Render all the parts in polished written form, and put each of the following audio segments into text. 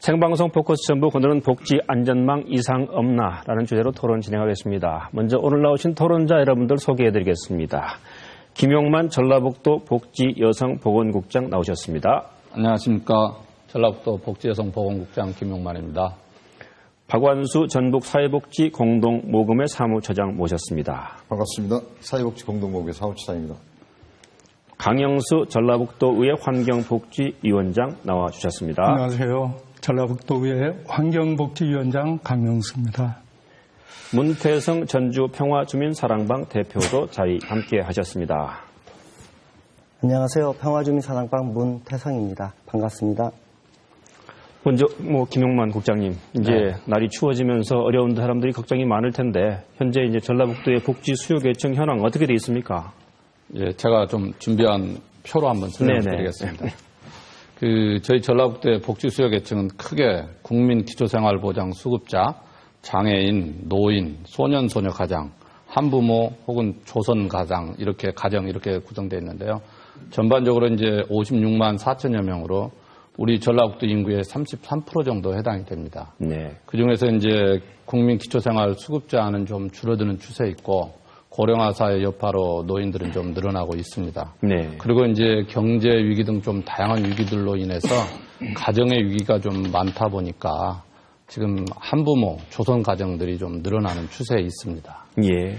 생방송 포커스 전북, 오늘은 복지 안전망 이상 없나? 라는 주제로 토론 진행하겠습니다. 먼저 오늘 나오신 토론자 여러분들 소개해드리겠습니다. 김용만 전라북도 복지여성보건국장 나오셨습니다. 안녕하십니까. 전라북도 복지여성보건국장 김용만입니다. 박완수 전북사회복지공동모금회 사무처장 모셨습니다. 반갑습니다. 사회복지공동모금회 사무처장입니다. 강영수 전라북도의회 환경복지위원장 나와주셨습니다. 안녕하세요. 전라북도의회 환경복지위원장 강영수입니다. 문태성 전주평화주민사랑방 대표도 자리 함께 하셨습니다. 안녕하세요. 평화주민사랑방 문태성입니다. 반갑습니다. 먼저 김용만 국장님, 이제 날이 추워지면서 어려운 사람들이 걱정이 많을 텐데 현재 이제 전라북도의 복지 수요 계층 현황 어떻게 돼 있습니까? 예, 제가 좀 준비한 표로 한번 설명드리겠습니다. 저희 전라북도의 복지 수요 계층은 크게 국민 기초생활보장 수급자, 장애인, 노인, 소년 소녀 가장, 한부모 혹은 조선 가장 이렇게 구성되어 있는데요. 전반적으로 이제 56만 4천여 명으로 우리 전라북도 인구의 33% 정도 해당이 됩니다. 네. 그 중에서 이제 국민 기초생활 수급자는 좀 줄어드는 추세 있고 고령화 사회 여파로 노인들은 좀 늘어나고 있습니다. 네. 그리고 이제 경제 위기 등 좀 다양한 위기들로 인해서 가정의 위기가 좀 많다 보니까 지금 한부모 조선 가정들이 좀 늘어나는 추세에 있습니다. 예.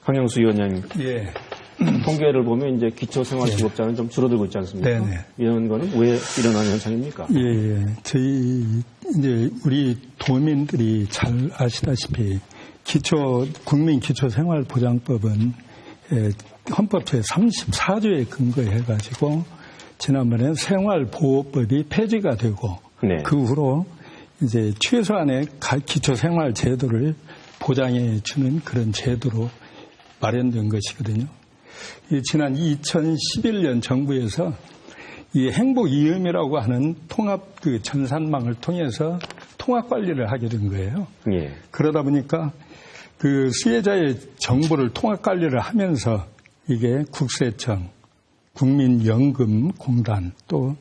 강영수 위원장님. 예. 통계를 보면 이제 기초생활수급자는 좀 줄어들고 있지 않습니까? 네네. 이런 거는 왜 일어나는 현상입니까? 예. 우리 도민들이 잘 아시다시피 국민 기초생활보장법은 헌법 제34조에 근거해가지고 지난번에 생활보호법이 폐지가 되고 네. 그 후로 이제 최소한의 기초생활 제도를 보장해 주는 그런 제도로 마련된 것이거든요. 지난 2011년 정부에서 이 행복이음이라고 하는 통합 전산망을 통해서 통합 관리를 하게 된 거예요. 예. 그러다 보니까 수혜자의 정보를 통합 관리를 하면서 이게 국세청, 국민연금공단 또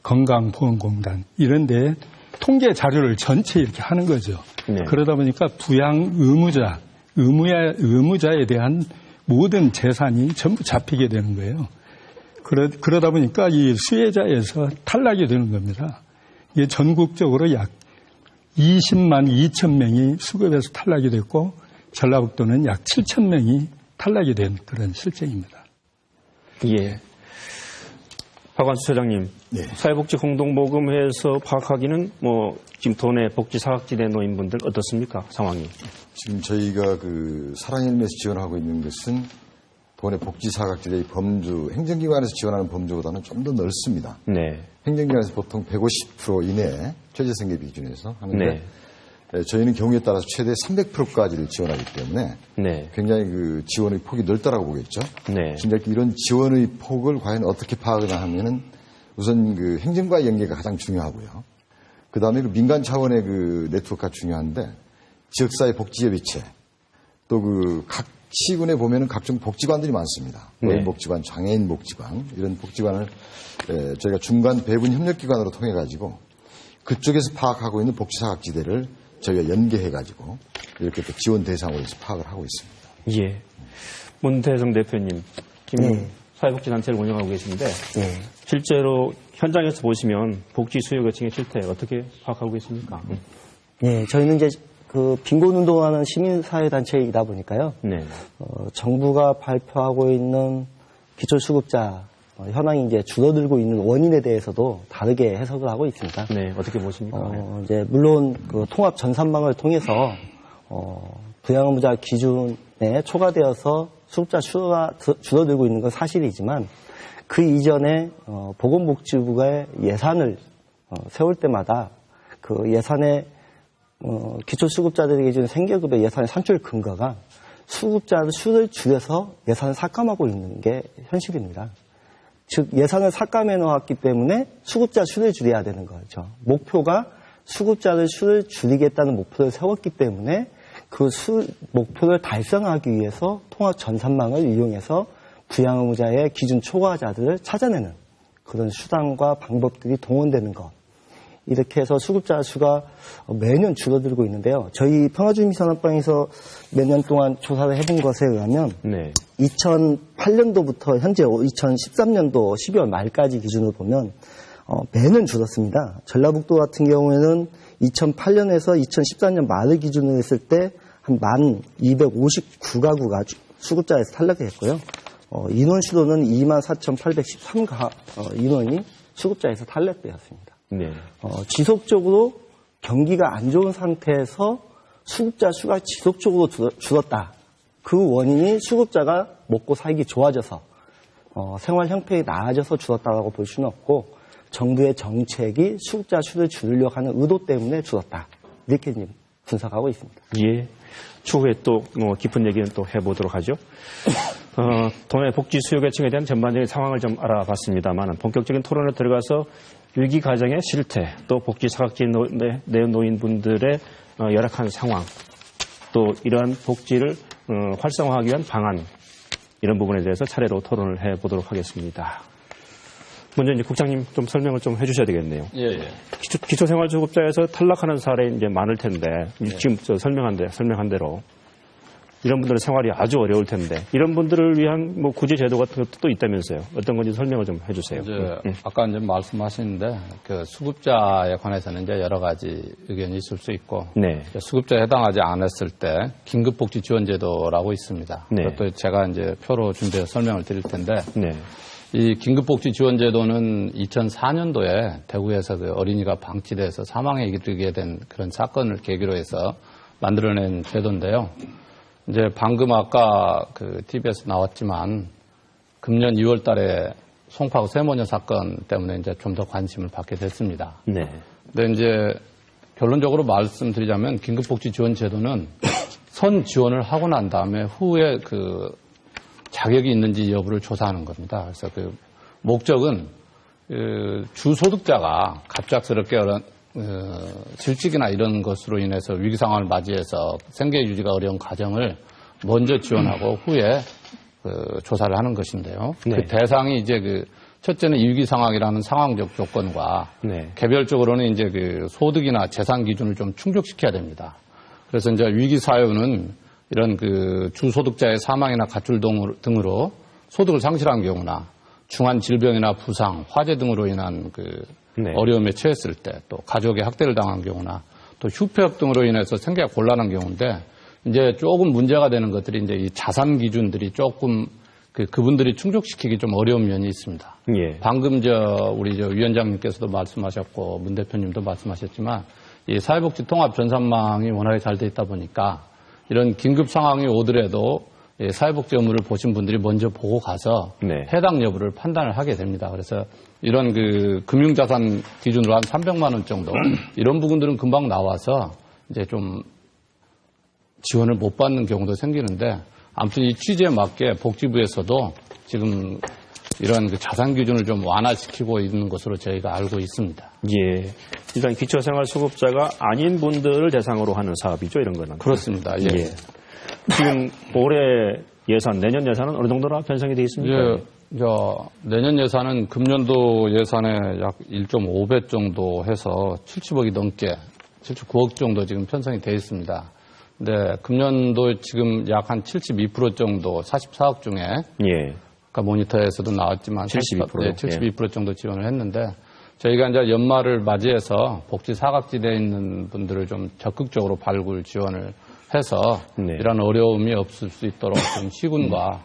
건강보험공단 이런 데 통계 자료를 전체 이렇게 하는 거죠. 네. 그러다 보니까 부양 의무자에 대한 모든 재산이 전부 잡히게 되는 거예요. 그러다 보니까 이 수혜자에서 탈락이 되는 겁니다. 이게 전국적으로 약 20만 2천 명이 수급에서 탈락이 됐고 전라북도는 약 7천 명이 탈락이 된 그런 실정입니다. 예. 박완수 처장님, 네. 사회복지공동모금회에서 파악하기는 지금 도내 복지 사각지대 노인분들 어떻습니까? 상황이. 지금 저희가 사랑일매에서 지원하고 있는 것은 도내 복지 사각지대의 범주, 행정기관에서 지원하는 범주보다는 좀 더 넓습니다. 네. 행정기관에서 보통 150% 이내 최저생계비 기준에서 하는데 네. 저희는 경우에 따라서 최대 300%까지를 지원하기 때문에 네. 굉장히 지원의 폭이 넓다라고 보겠죠. 네. 진짜 이런 지원의 폭을 과연 어떻게 파악하나 하면은 우선 행정과의 연계가 가장 중요하고요. 그 다음에 민간 차원의 네트워크가 중요한데 지역사회 복지협의체 또 각 시군에 보면은 각종 복지관들이 많습니다. 노인복지관, 장애인복지관 이런 복지관을 저희가 중간 배분 협력기관으로 통해 가지고 그쪽에서 파악하고 있는 복지사각지대를 저희가 연계해가지고 이렇게 또 지원 대상으로 해서 파악을 하고 있습니다. 예. 문태성 대표님, 지금 사회복지단체를 운영하고 계신데 실제로 현장에서 보시면 복지 수요 계층의 실태 어떻게 파악하고 계십니까? 네, 저희는 이제 빈곤운동하는 시민사회단체이다 보니까요. 네. 정부가 발표하고 있는 기초수급자 현황이 이제 줄어들고 있는 원인에 대해서도 다르게 해석을 하고 있습니다. 네, 어떻게 보십니까? 이제 물론 통합 전산망을 통해서 부양의무자 기준에 초과되어서 수급자 수가 줄어들고 있는 건 사실이지만 그 이전에 보건복지부가 예산을 세울 때마다 그 예산의 기초수급자들에게 주는 생계급여 예산의 산출 근거가 수급자의 수를 줄여서 예산을 삭감하고 있는 게 현실입니다. 즉 예산을 삭감해 놓았기 때문에 수급자 수를 줄여야 되는 거죠. 목표가 수급자의 수를 줄이겠다는 목표를 세웠기 때문에 그 목표를 달성하기 위해서 통합 전산망을 이용해서 부양의무자의 기준 초과자들을 찾아내는 그런 수단과 방법들이 동원되는 것. 이렇게 해서 수급자 수가 매년 줄어들고 있는데요. 저희 평화주민선언방에서 몇 년 동안 조사를 해본 것에 의하면 2008년도부터 현재 2013년도 12월 말까지 기준으로 보면 매년 줄었습니다. 전라북도 같은 경우에는 2008년에서 2014년 말을 기준으로 했을 때 한 1259가구가 수급자에서 탈락이 했고요. 인원 수로는 24,813 인원이 수급자에서 탈락되었습니다. 네. 지속적으로 경기가 안 좋은 상태에서 수급자 수가 지속적으로 줄었다. 그 원인이 수급자가 먹고 살기 좋아져서 생활 형편이 나아져서 줄었다고 볼 수는 없고 정부의 정책이 수급자 수를 줄이려고 하는 의도 때문에 줄었다. 이렇게 분석하고 있습니다. 예. 추후에 또 깊은 얘기는 또 해보도록 하죠. 도내 복지 수요 계층에 대한 전반적인 상황을 좀 알아봤습니다만 본격적인 토론에 들어가서 위기 가정의 실태, 또 복지 사각지대 노인분들의 열악한 상황, 또 이러한 복지를 활성화하기 위한 방안, 이런 부분에 대해서 차례로 토론을 해보도록 하겠습니다. 먼저 이제 국장님 좀 설명을 좀 해주셔야 되겠네요. 예. 기초생활수급자에서 탈락하는 사례 이제 많을 텐데 지금 설명한 대로 이런 분들의 생활이 아주 어려울 텐데 이런 분들을 위한 뭐 구제 제도 같은 것도 또 있다면서요. 어떤 건지 설명을 좀 해주세요. 아까 이제 말씀하시는데 그 수급자에 관해서는 이제 여러 가지 의견이 있을 수 있고 수급자에 해당하지 않았을 때 긴급복지지원제도라고 있습니다. 그것도 제가 이제 표로 준비해서 설명을 드릴 텐데. 이 긴급복지지원제도는 2004년도에 대구에서 그 어린이가 방치돼서 사망에 이르게 된 그런 사건을 계기로 해서 만들어낸 제도인데요. 이제 방금 아까 그 TV에서 나왔지만 금년 2월 달에 송파구 세모녀 사건 때문에 이제 좀 더 관심을 받게 됐습니다. 근데 이제 결론적으로 말씀드리자면 긴급복지지원제도는 선 지원을 하고 난 다음에 후에 그 자격이 있는지 여부를 조사하는 겁니다. 그래서 그 목적은 주소득자가 갑작스럽게 질직이나 이런 것으로 인해서 위기 상황을 맞이해서 생계 유지가 어려운 가정을 먼저 지원하고 후에 조사를 하는 것인데요. 그 대상이 이제 첫째는 위기 상황이라는 상황적 조건과 개별적으로는 이제 그 소득이나 재산 기준을 좀 충족시켜야 됩니다. 그래서 이제 위기 사유는 이런 그 주소득자의 사망이나 가출 등으로 소득을 상실한 경우나 중한 질병이나 부상, 화재 등으로 인한 어려움에 처했을 때, 또 가족의 학대를 당한 경우나 또 휴폐업 등으로 인해서 생계가 곤란한 경우인데 이제 조금 문제가 되는 것들이 이제 이 자산 기준들이 조금 그분들이 충족시키기 좀 어려운 면이 있습니다. 방금 우리 위원장님께서도 말씀하셨고 문 대표님도 말씀하셨지만 이 사회복지 통합 전산망이 워낙에 잘 돼 있다 보니까 이런 긴급 상황이 오더라도 사회복지 업무를 보신 분들이 먼저 보고 가서 해당 여부를 판단을 하게 됩니다. 그래서 이런 금융자산 기준으로 한 300만 원 정도 이런 부분들은 금방 나와서 이제 좀 지원을 못 받는 경우도 생기는데 아무튼 이 취지에 맞게 복지부에서도 지금 이런 자산 기준을 좀 완화시키고 있는 것으로 저희가 알고 있습니다. 일단 기초생활수급자가 아닌 분들을 대상으로 하는 사업이죠, 이런 거는. 그렇습니다. 지금 올해 예산, 내년 예산은 어느 정도나 편성이 되어 있습니까? 내년 예산은 금년도 예산의 약 1.5배 정도 해서 70억이 넘게, 79억 정도 지금 편성이 되어 있습니다. 근데 금년도 지금 약 한 72% 정도, 44억 중에 아까 모니터에서도 나왔지만 72% 정도 지원을 했는데 저희가 이제 연말을 맞이해서 복지 사각지대에 있는 분들을 좀 적극적으로 발굴 지원을 해서 이런 어려움이 없을 수 있도록 좀 시군과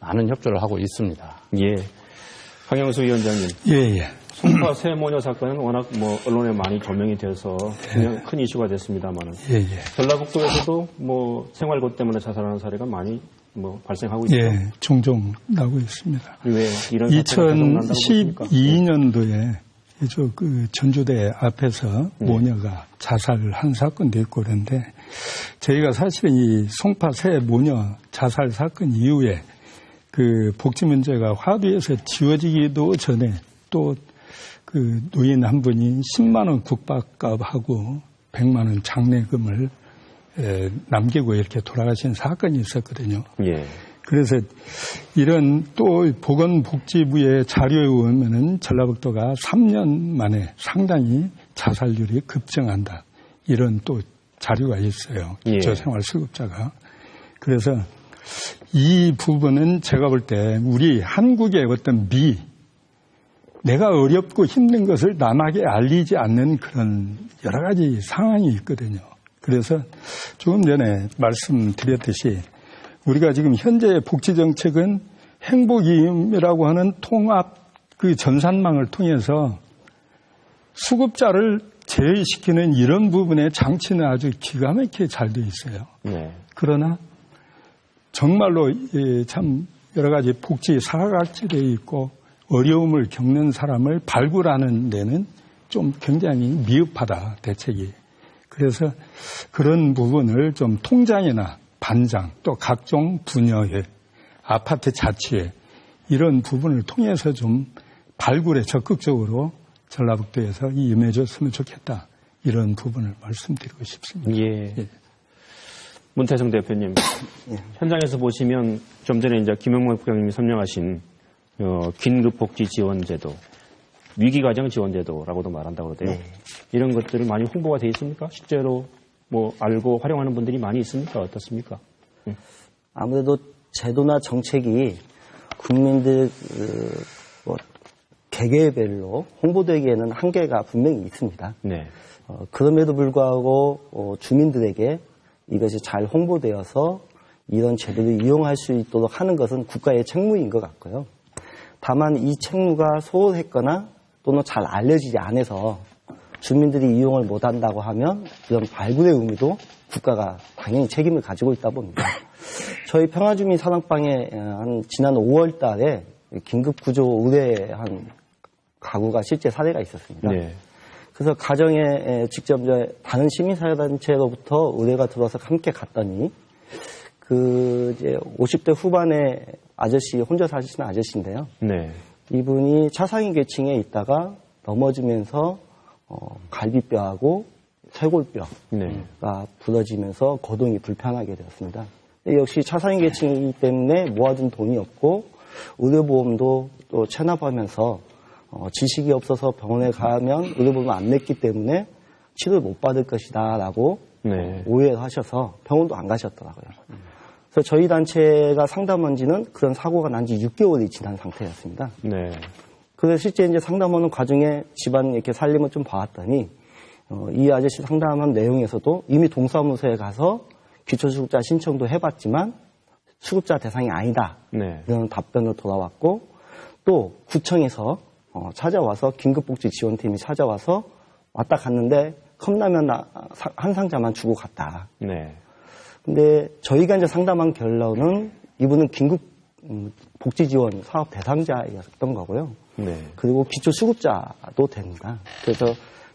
많은 협조를 하고 있습니다. 황영수 위원장님. 송파 세모녀 사건은 워낙 언론에 많이 조명이 돼서 그냥 큰 이슈가 됐습니다만은. 전라북도에서도 생활고 때문에 자살하는 사례가 많이 발생하고 있죠. 종종 나고 있습니다. 왜 이런 사태가 계속 난다고 보십니까? 2012년도에 전주대 앞에서 모녀가 자살을 한 사건도 있고 그런데 저희가 사실은 이 송파 세 모녀 자살 사건 이후에 복지 문제가 화두에서 지워지기도 전에 또 노인 한 분이 10만 원 국밥값하고 100만 원 장례금을 남기고 이렇게 돌아가신 사건이 있었거든요. 그래서 이런 또 보건복지부의 자료에 보면은 전라북도가 3년 만에 상당히 자살률이 급증한다. 이런 또 자료가 있어요. 기초생활수급자가. 그래서 이 부분은 제가 볼 때 우리 한국의 어떤 내가 어렵고 힘든 것을 남에게 알리지 않는 그런 여러 가지 상황이 있거든요. 그래서 조금 전에 말씀드렸듯이 우리가 지금 현재 복지정책은 행복이음이라고 하는 통합 그 전산망을 통해서 수급자를 제외시키는 이런 부분의 장치는 아주 기가 막히게 잘 돼 있어요. 그러나 정말로 참 여러 가지 복지 사각지대에 있고 어려움을 겪는 사람을 발굴하는 데는 좀 굉장히 미흡하다, 대책이. 그래서 그런 부분을 좀 통장이나 반장 또 각종 분야회, 아파트 자치회 이런 부분을 통해서 좀 발굴에 적극적으로 전라북도에서 임해줬으면 좋겠다. 이런 부분을 말씀드리고 싶습니다. 예. 문태성 대표님, 현장에서 보시면 좀 전에 이제 김영만 국장님이 설명하신 긴급복지지원제도, 위기가정지원제도라고도 말한다고 그러대요. 이런 것들을 많이 홍보가 돼 있습니까? 실제로 뭐 알고 활용하는 분들이 많이 있습니까? 어떻습니까? 아무래도 제도나 정책이 국민들 개개별로 홍보되기에는 한계가 분명히 있습니다. 그럼에도 불구하고 주민들에게 이것이 잘 홍보되어서 이런 제도를 이용할 수 있도록 하는 것은 국가의 책무인 것 같고요. 다만 이 책무가 소홀했거나 또는 잘 알려지지 않아서 주민들이 이용을 못한다고 하면 이런 발굴의 의미도 국가가 당연히 책임을 가지고 있다 봅니다. 저희 평화주민 사랑방에 지난 5월 달에 긴급구조 의뢰한 가구가 실제 사례가 있었습니다. 그래서 가정에 직접 다른 시민사회단체로부터 의뢰가 들어와서 함께 갔더니 이제 50대 후반의 아저씨, 혼자 사시는 아저씨인데요. 이분이 차상위 계층에 있다가 넘어지면서 갈비뼈하고 쇄골뼈가 부러지면서 거동이 불편하게 되었습니다. 역시 차상위 계층이기 때문에 모아둔 돈이 없고 의료보험도 또 체납하면서 지식이 없어서 병원에 가면 의료보험을 안 냈기 때문에 치료를 못 받을 것이다 라고 오해를 하셔서 병원도 안 가셨더라고요. 그래서 저희 단체가 상담한 지는 그런 사고가 난 지 6개월이 지난 상태였습니다. 그래서 실제 이제 상담하는 과정에 집안 이렇게 살림을 좀 봐왔더니 이 아저씨 상담한 내용에서도 이미 동사무소에 가서 기초수급자 신청도 해봤지만 수급자 대상이 아니다. 이런 답변으로 돌아왔고 또 구청에서 찾아와서 긴급복지지원팀이 찾아와서 왔다 갔는데 컵라면 한 상자만 주고 갔다. 근데 저희가 이제 상담한 결론은 이분은 긴급복지지원 사업 대상자였던 거고요. 그리고 기초수급자도 됩니다. 그래서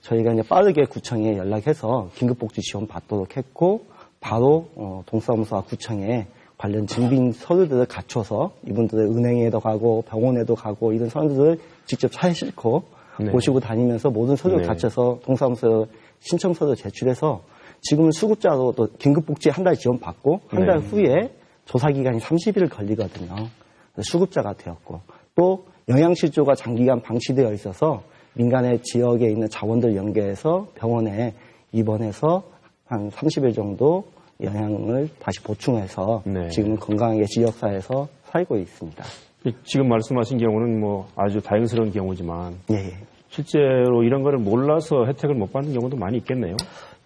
저희가 이제 빠르게 구청에 연락해서 긴급복지지원 받도록 했고 바로 동사무소와 구청에 관련 증빙 서류들을 갖춰서 이분들의 은행에도 가고 병원에도 가고 이런 서류들을 직접 차에 싣고 모시고 다니면서 모든 서류를 갖춰서 동사무소 신청서를 제출해서 지금은 수급자로 또 긴급복지 한 달 지원 받고 한 달 후에 조사기간이 30일 걸리거든요. 수급자가 되었고 또 영양실조가 장기간 방치되어 있어서 민간의 지역에 있는 자원들 연계해서 병원에 입원해서 한 30일 정도 영양을 다시 보충해서 지금은 건강하게 지역사회에서 살고 있습니다. 지금 말씀하신 경우는 뭐 아주 다행스러운 경우지만 실제로 이런 거를 몰라서 혜택을 못 받는 경우도 많이 있겠네요.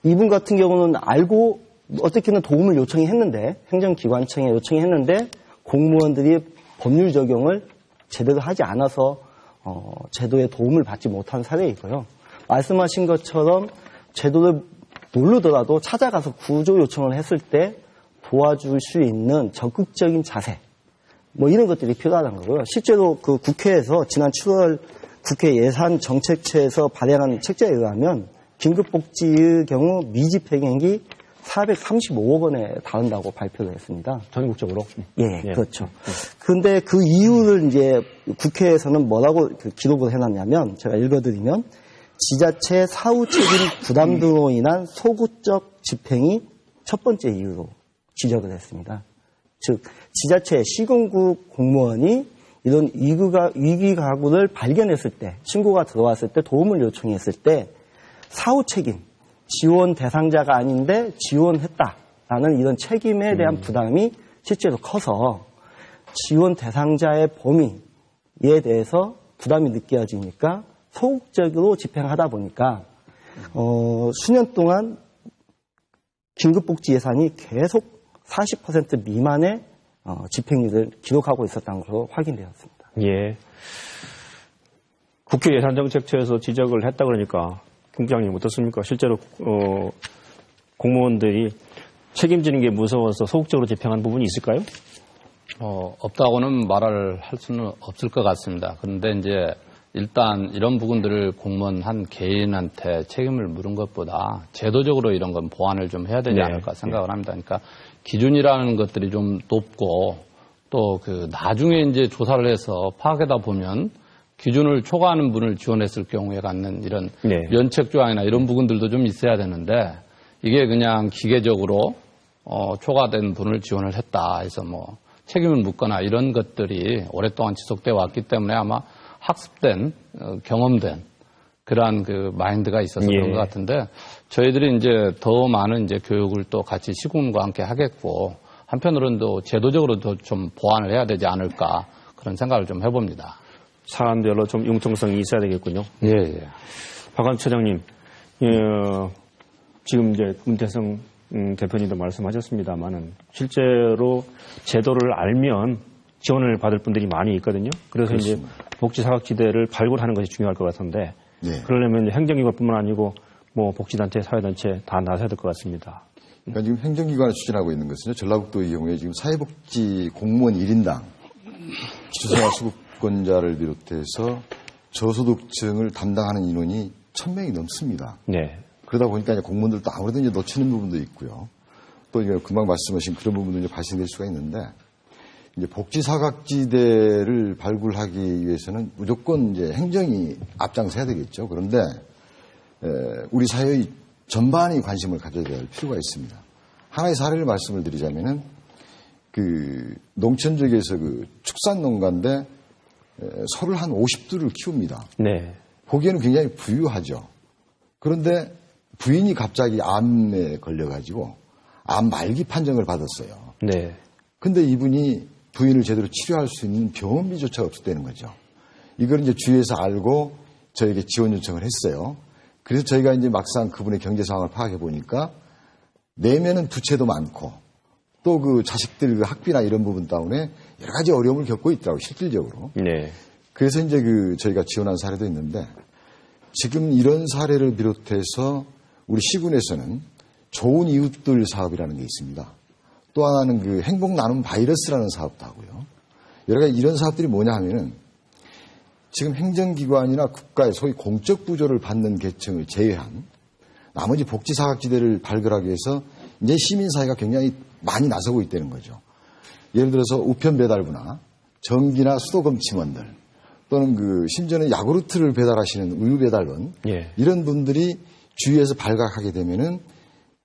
이분 같은 경우는 알고 어떻게든 도움을 요청했는데 행정기관청에 요청했는데 공무원들이 법률 적용을 제대로 하지 않아서 제도에 도움을 받지 못한 사례이고요. 말씀하신 것처럼 제도를 모르더라도 찾아가서 구조 요청을 했을 때 도와줄 수 있는 적극적인 자세 뭐 이런 것들이 필요하다는 거고요. 실제로 그 국회에서 지난 7월 국회 예산정책처에서 발행한 책자에 의하면 긴급복지의 경우 미집행액이 435억 원에 달한다고 발표를 했습니다. 전국적으로? 그렇죠. 그런데 그 이유를 이제 국회에서는 뭐라고 기록을 해놨냐면 제가 읽어드리면 지자체 사후 책임 부담 등으로 인한 소구적 집행이 첫 번째 이유로 지적을 했습니다. 즉 지자체 시군국 공무원이 이런 위기 가구를 발견했을 때 신고가 들어왔을 때 도움을 요청했을 때 사후 책임, 지원 대상자가 아닌데 지원했다라는 이런 책임에 대한 부담이 실제로 커서 지원 대상자의 범위에 대해서 부담이 느껴지니까 소극적으로 집행하다 보니까 수년 동안 긴급복지 예산이 계속 40% 미만의 집행률을 기록하고 있었다는 것으로 확인되었습니다. 예. 국회 예산정책처에서 지적을 했다 그러니까 국장님 어떻습니까? 실제로 공무원들이 책임지는 게 무서워서 소극적으로 집행한 부분이 있을까요? 없다고는 말을 할 수는 없을 것 같습니다. 그런데 이제 일단 이런 부분들을 공무원 한 개인한테 책임을 물은 것보다 제도적으로 이런 건 보완을 좀 해야 되지 않을까 생각을 합니다. 그러니까 기준이라는 것들이 좀 높고 또 그 나중에 이제 조사를 해서 파악하다 보면 기준을 초과하는 분을 지원했을 경우에 갖는 이런 면책 조항이나 이런 부분들도 좀 있어야 되는데 이게 그냥 기계적으로 초과된 분을 지원을 했다 해서 뭐 책임을 묻거나 이런 것들이 오랫동안 지속돼 왔기 때문에 아마 학습된 경험된 그러한 그 마인드가 있어서 그런 것 같은데 저희들이 이제 더 많은 이제 교육을 또 같이 시군과 함께 하겠고 한편으로는 또 제도적으로도 좀 보완을 해야 되지 않을까 그런 생각을 좀 해봅니다. 사안별로 좀 융통성이 있어야 되겠군요. 예. 박완 처장님, 지금 이제 금태성 대표님도 말씀하셨습니다만은 실제로 제도를 알면 지원을 받을 분들이 많이 있거든요. 그래서 그렇습니다. 이제 복지사각지대를 발굴하는 것이 중요할 것 같은데 그러려면 행정기관뿐만 아니고 뭐 복지단체, 사회단체 다 나서야 될 것 같습니다. 그러니까 지금 행정기관을 추진하고 있는 것은요. 전라북도의 경우에 지금 사회복지 공무원 1인당 기초생활수급권자를 비롯해서 저소득층을 담당하는 인원이 1,000명이 넘습니다. 네. 그러다 보니까 이제 공무원들도 아무래도 이제 놓치는 부분도 있고요. 또 이제 금방 말씀하신 그런 부분도 이제 발생될 수가 있는데 이제 복지사각지대를 발굴하기 위해서는 무조건 이제 행정이 앞장서야 되겠죠. 그런데 우리 사회의 전반이 관심을 가져야 될 필요가 있습니다. 하나의 사례를 말씀을 드리자면은 그 농촌 지역에서 그 축산농가인데 소를 한 50두를 키웁니다. 네. 보기에는 굉장히 부유하죠. 그런데 부인이 갑자기 암에 걸려가지고 암 말기 판정을 받았어요. 네. 근데 이분이 부인을 제대로 치료할 수 있는 병원비조차 없었다는 거죠. 이걸 이제 주위에서 알고 저에게 지원 요청을 했어요. 그래서 저희가 이제 막상 그분의 경제 상황을 파악해 보니까 내면은 부채도 많고 또 그 자식들 그 학비나 이런 부분 때문에 여러 가지 어려움을 겪고 있더라고요, 실질적으로. 네. 그래서 이제 그 저희가 지원한 사례도 있는데 지금 이런 사례를 비롯해서 우리 시군에서는 좋은 이웃들 사업이라는 게 있습니다. 또 하나는 그 행복 나눔 바이러스라는 사업도 하고요. 여러 가지 이런 사업들이 뭐냐 하면은 지금 행정기관이나 국가의 소위 공적 부조를 받는 계층을 제외한 나머지 복지사각지대를 발굴하기 위해서 이제 시민사회가 굉장히 많이 나서고 있다는 거죠. 예를 들어서 우편배달부나 전기나 수도검침원들 또는 그 심지어는 야구르트를 배달하시는 우유배달원 이런 분들이 주위에서 발각하게 되면은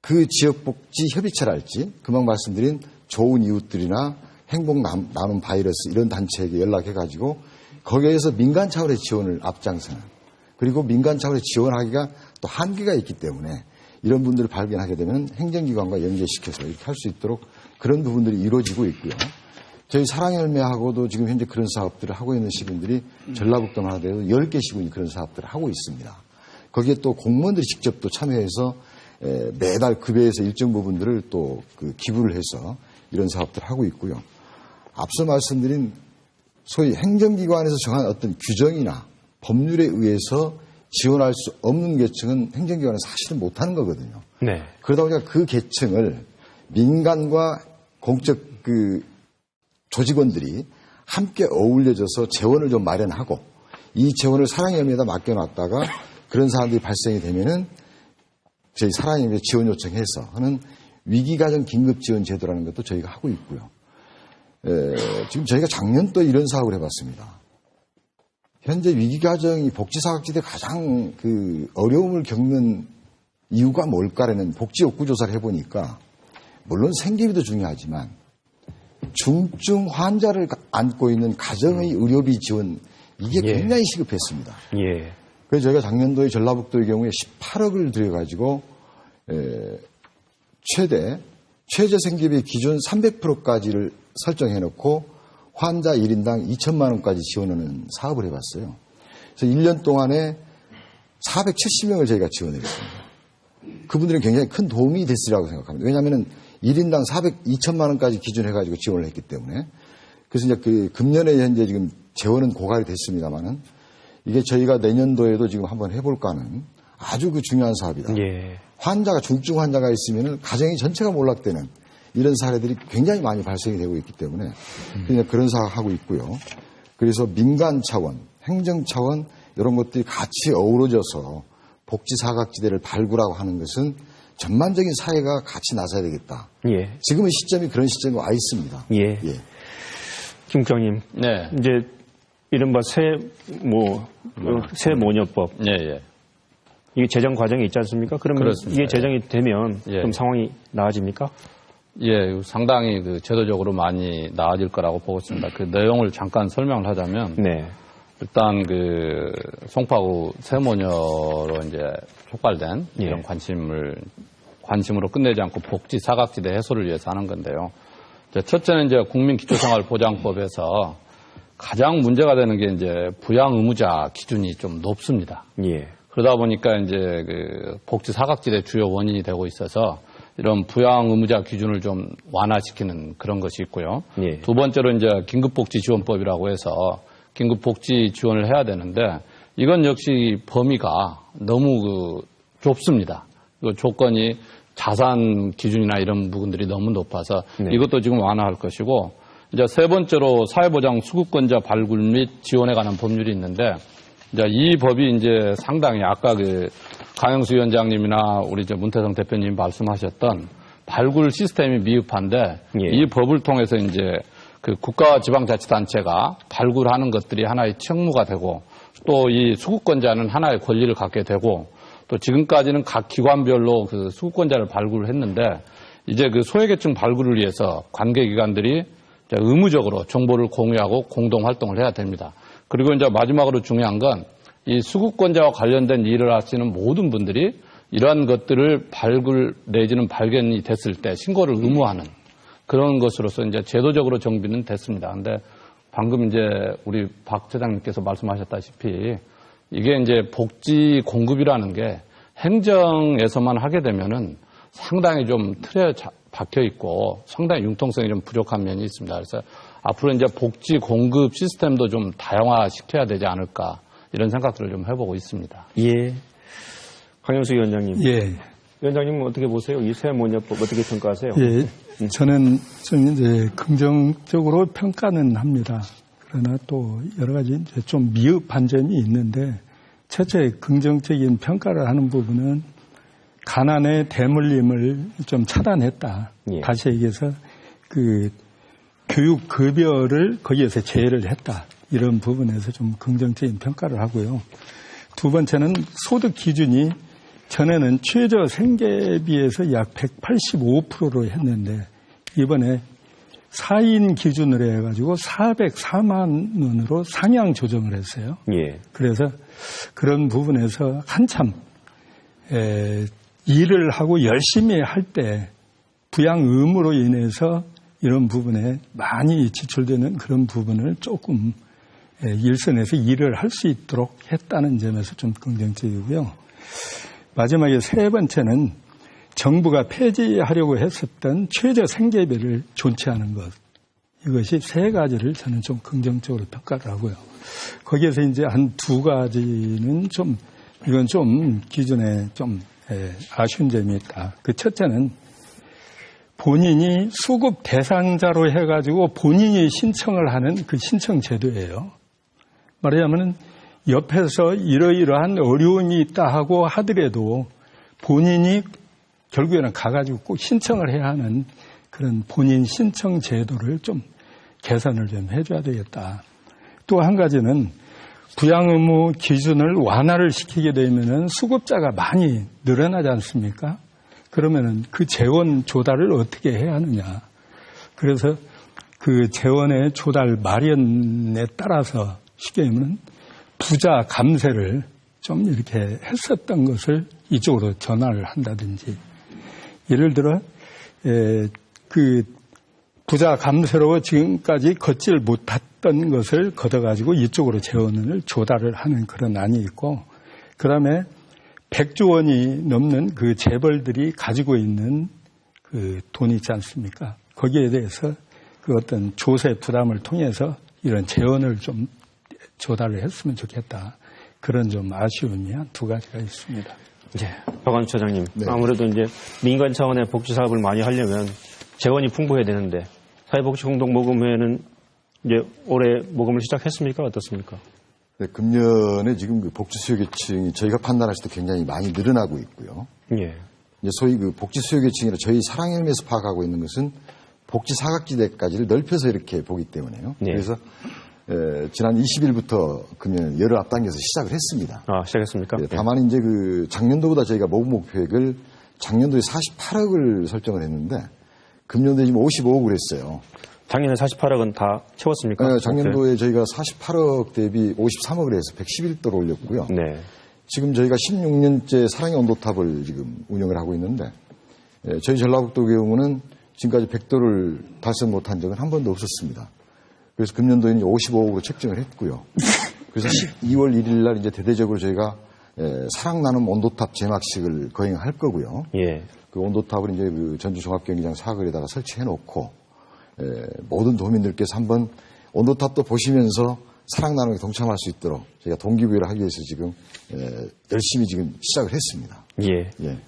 그 지역복지협의체랄지 금방 말씀드린 좋은 이웃들이나 행복 나눔 바이러스 이런 단체에게 연락해가지고 거기에서 민간 차원의 지원을 앞장서는 그리고 민간 차원의 지원하기가 또 한계가 있기 때문에 이런 분들을 발견하게 되면 행정기관과 연계시켜서 이렇게 할 수 있도록 그런 부분들이 이루어지고 있고요. 저희 사랑열매하고도 지금 현재 그런 사업들을 하고 있는 시군들이 전라북도만 하더라도 10개 시군이 그런 사업들을 하고 있습니다. 거기에 또 공무원들이 직접 또 참여해서 매달 급여에서 일정 부분들을 또 그 기부를 해서 이런 사업들을 하고 있고요. 앞서 말씀드린 소위 행정기관에서 정한 어떤 규정이나 법률에 의해서 지원할 수 없는 계층은 행정기관은 사실은 못하는 거거든요. 네. 그러다 보니까 그 계층을 민간과 공적 그 조직원들이 함께 어울려져서 재원을 좀 마련하고 이 재원을 사랑연매에다 맡겨놨다가 그런 사람들이 발생이 되면은 저희 사랑연매 지원 요청해서 하는 위기가정 긴급지원 제도라는 것도 저희가 하고 있고요. 지금 저희가 작년 또 이런 사업을 해봤습니다. 현재 위기가정이 복지사각지대 가장 그 어려움을 겪는 이유가 뭘까라는 복지욕구조사를 해보니까 물론 생계비도 중요하지만 중증 환자를 안고 있는 가정의 의료비 지원 이게 굉장히 시급했습니다. 그래서 저희가 작년도에 전라북도의 경우에 18억을 들여가지고 최저 생계비 기준 300%까지를 설정해놓고 환자 1인당 2천만 원까지 지원하는 사업을 해봤어요. 그래서 1년 동안에 470명을 저희가 지원했습니다. 그분들은 굉장히 큰 도움이 됐으리라고 생각합니다. 왜냐하면 1인당 2천만 원까지 기준해가지고 지원을 했기 때문에. 그래서 이제 그 금년에 현재 지금 재원은 고갈이 됐습니다만은 이게 저희가 내년도에도 지금 한번 해볼까 하는 아주 그 중요한 사업이다. 예. 환자가, 중증 환자가 있으면은 가정이 전체가 몰락되는 이런 사례들이 굉장히 많이 발생이 되고 있기 때문에 그냥 그런 사업하고 있고요. 그래서 민간 차원, 행정 차원 이런 것들이 같이 어우러져서 복지 사각지대를 발굴하고 하는 것은 전반적인 사회가 같이 나서야 되겠다. 예. 지금은 시점이 그런 시점에 와 있습니다. 예. 김 국장님. 네. 이제 이른바 세모녀법. 예, 예. 이게 제정 과정이 있지 않습니까? 그러면 그렇습니다. 이게 제정이 되면 예. 좀 상황이 나아집니까? 예, 상당히 그 제도적으로 많이 나아질 거라고 보고 있습니다. 그 내용을 잠깐 설명을 하자면. 네. 일단 그 송파구 세모녀로 이제 촉발된 예. 이런 관심으로 끝내지 않고 복지 사각지대 해소를 위해서 하는 건데요. 첫째는 이제 국민기초생활보장법에서 가장 문제가 되는 게 이제 부양 의무자 기준이 좀 높습니다. 예. 그러다 보니까 이제 그 복지 사각지대 주요 원인이 되고 있어서 이런 부양 의무자 기준을 좀 완화시키는 그런 것이 있고요. 예. 두 번째로 이제 긴급복지지원법이라고 해서 긴급복지 지원을 해야 되는데 이건 역시 범위가 너무 좁습니다. 그 조건이 자산 기준이나 이런 부분들이 너무 높아서 네. 이것도 지금 완화할 것이고 이제 세 번째로 사회보장 수급권자 발굴 및 지원에 관한 법률이 있는데 이제 이 법이 이제 상당히 아까 그 강영수 위원장님이나 우리 이제 문태성 대표님 말씀하셨던 발굴 시스템이 미흡한데 예. 이 법을 통해서 이제 그 국가와 지방자치단체가 발굴하는 것들이 하나의 책무가 되고 또 이 수급권자는 하나의 권리를 갖게 되고 또 지금까지는 각 기관별로 그 수급권자를 발굴했는데 이제 그 소외계층 발굴을 위해서 관계기관들이 의무적으로 정보를 공유하고 공동 활동을 해야 됩니다. 그리고 이제 마지막으로 중요한 건 이 수급권자와 관련된 일을 하시는 모든 분들이 이러한 것들을 발굴 내지는 발견이 됐을 때 신고를 의무화하는 그런 것으로서 이제 제도적으로 정비는 됐습니다. 근데 방금 이제 우리 박 차장님께서 말씀하셨다시피 이게 이제 복지 공급이라는 게 행정에서만 하게 되면은 상당히 좀 틀에 박혀 있고 상당히 융통성이 좀 부족한 면이 있습니다. 그래서 앞으로 이제 복지 공급 시스템도 좀 다양화 시켜야 되지 않을까 이런 생각들을 좀 해보고 있습니다. 예. 강영수 위원장님. 예. 위원장님은 어떻게 보세요? 이 세모녀법 어떻게 평가하세요? 예. 저는 좀 이제 긍정적으로 평가는 합니다. 그러나 또 여러 가지 이제 좀 미흡한 점이 있는데 첫째 긍정적인 평가를 하는 부분은 가난의 대물림을 좀 차단했다. 예. 다시 얘기해서 그 교육 급여를 거기에서 제외를 했다. 이런 부분에서 좀 긍정적인 평가를 하고요. 두 번째는 소득 기준이 전에는 최저 생계비에서 약 185%로 했는데 이번에 4인 기준으로 해가지고 404만 원으로 상향 조정을 했어요. 예. 그래서 그런 부분에서 한참 일을 하고 열심히 할 때 부양 의무로 인해서 이런 부분에 많이 지출되는 그런 부분을 조금 일선에서 일을 할 수 있도록 했다는 점에서 좀 긍정적이고요. 마지막에 세 번째는 정부가 폐지하려고 했었던 최저 생계비를 존치하는 것. 이것이 세 가지를 저는 좀 긍정적으로 평가를 하고요. 거기에서 이제 한 두 가지는 좀, 이건 좀 기존에 좀 아쉬운 점이 있다. 그 첫째는 본인이 수급 대상자로 해가지고 본인이 신청을 하는 그 신청 제도예요. 말하자면 옆에서 이러이러한 어려움이 있다 하고 하더라도 본인이 결국에는 가가지고 꼭 신청을 해야 하는 그런 본인 신청 제도를 좀 개선을 좀 해줘야 되겠다. 또 한 가지는 부양 의무 기준을 완화를 시키게 되면은 수급자가 많이 늘어나지 않습니까? 그러면은 그 재원 조달을 어떻게 해야 하느냐. 그래서 그 재원의 조달 마련에 따라서 쉽게 얘기하면 부자 감세를 좀 이렇게 했었던 것을 이쪽으로 전환을 한다든지, 예를 들어 그 부자 감세로 지금까지 걷질 못했던 것을 걷어가지고 이쪽으로 재원을 조달을 하는 그런 안이 있고, 그다음에 100조 원이 넘는 그 재벌들이 가지고 있는 그 돈이 있지 않습니까? 거기에 대해서 그 어떤 조세 부담을 통해서 이런 재원을 좀 조달을 했으면 좋겠다. 그런 좀 아쉬움이 한 두 가지가 있습니다. 네, 박완수 처장님. 네. 아무래도 이제 민간 차원의 복지 사업을 많이 하려면 재원이 풍부해야 되는데 사회복지공동모금회는 이제 올해 모금을 시작했습니까? 어떻습니까? 네, 금년에 지금 그 복지 수요 계층이 저희가 판단했을 때 굉장히 많이 늘어나고 있고요. 예. 이제 소위 그 복지 수요 계층이라 저희 사랑헬멧에서 파악하고 있는 것은 복지 사각지대까지를 넓혀서 이렇게 보기 때문에요. 네. 그래서 지난 20일부터 금년 열흘 앞당겨서 시작을 했습니다. 아, 시작했습니까? 네, 다만 이제 그 작년도보다 저희가 모금 목표액을 작년도에 48억을 설정을 했는데 금년도에 지금 55억을 했어요. 작년에 48억은 다 채웠습니까? 네, 작년도에 저희가 48억 대비 53억을 해서 111도로 올렸고요. 네. 지금 저희가 16년째 사랑의 온도탑을 지금 운영을 하고 있는데 저희 전라북도 경우는 지금까지 100도를 달성 못한 적은 한 번도 없었습니다. 그래서 금년도에는 55억으로 책정을 했고요. 그래서 12월 1일 날 이제 대대적으로 저희가 사랑 나눔 온도탑 제막식을 거행할 거고요. 예. 그 온도탑을 이제 그 전주 종합경기장 사거리에다가 설치해 놓고 모든 도민들께서 한번 온도탑도 보시면서 사랑 나눔에 동참할 수 있도록 저희가 동기부여를 하기 위해서 지금 열심히 지금 시작을 했습니다. 예. 예.